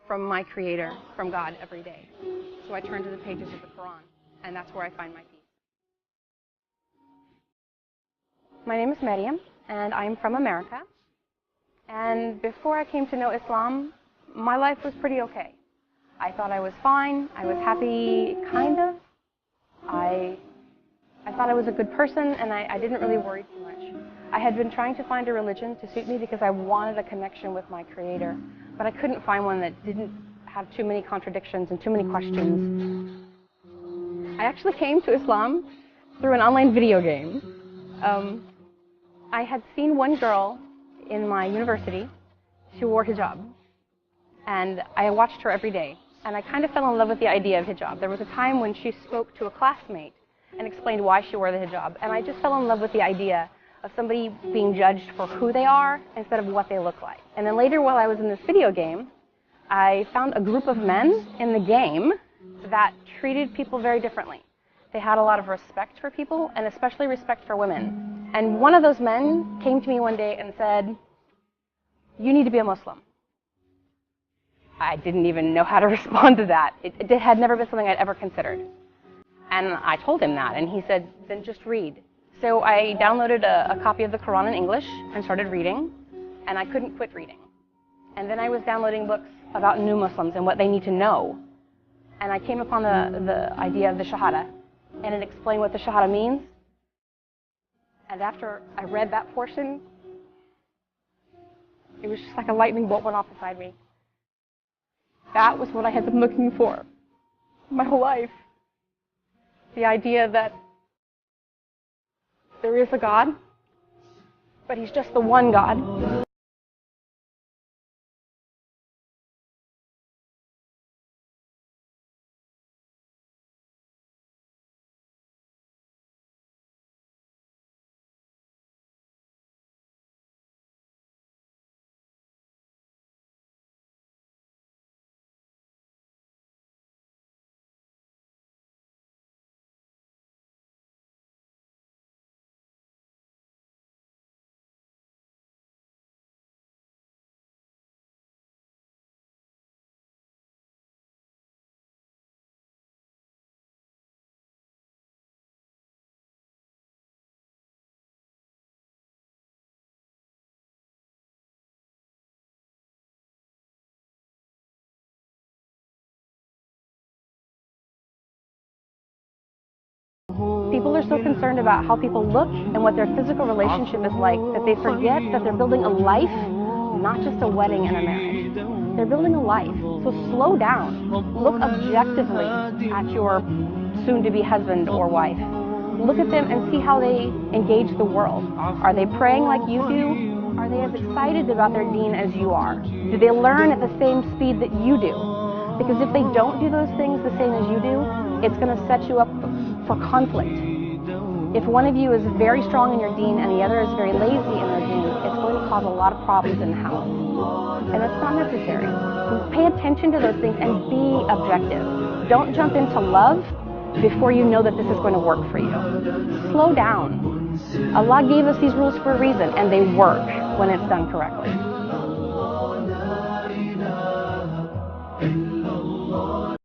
from my Creator, from God, every day. So I turn to the pages of the Quran, and that's where I find my peace. My name is Myriam, and I'm from America. And before I came to know Islam, my life was pretty okay. I thought I was fine. I was happy, kind of. I thought I was a good person, and I didn't really worry too much. I had been trying to find a religion to suit me because I wanted a connection with my Creator, but I couldn't find one that didn't have too many contradictions and too many questions. I actually came to Islam through an online video game. I had seen one girl in my university who wore hijab, and I watched her every day, and I kind of fell in love with the idea of hijab. There was a time when she spoke to a classmate and explained why she wore the hijab, and I just fell in love with the idea of somebody being judged for who they are instead of what they look like. And then later, while I was in this video game, I found a group of men in the game that treated people very differently. They had a lot of respect for people, and especially respect for women. And one of those men came to me one day and said, "You need to be a Muslim." I didn't even know how to respond to that. It had never been something I'd ever considered. And I told him that, and he said, "Then just read." So I downloaded a copy of the Quran in English and started reading, and I couldn't quit reading. And then I was downloading books about new Muslims and what they need to know. And I came upon the idea of the Shahada, and it explained what the Shahada means. And after I read that portion, it was just like a lightning bolt went off inside me. That was what I had been looking for my whole life. The idea that there is a God, but He's just the one God. People are so concerned about how people look and what their physical relationship is like that they forget that they're building a life, not just a wedding and a marriage. They're building a life. So slow down. Look objectively at your soon-to-be husband or wife. Look at them and see how they engage the world. Are they praying like you do? Are they as excited about their deen as you are? Do they learn at the same speed that you do? Because if they don't do those things the same as you do, it's going to set you up for conflict. If one of you is very strong in your deen and the other is very lazy in their deen, it's going to cause a lot of problems in the house. And that's not necessary. Pay attention to those things and be objective. Don't jump into love before you know that this is going to work for you. Slow down. Allah gave us these rules for a reason, and they work when it's done correctly.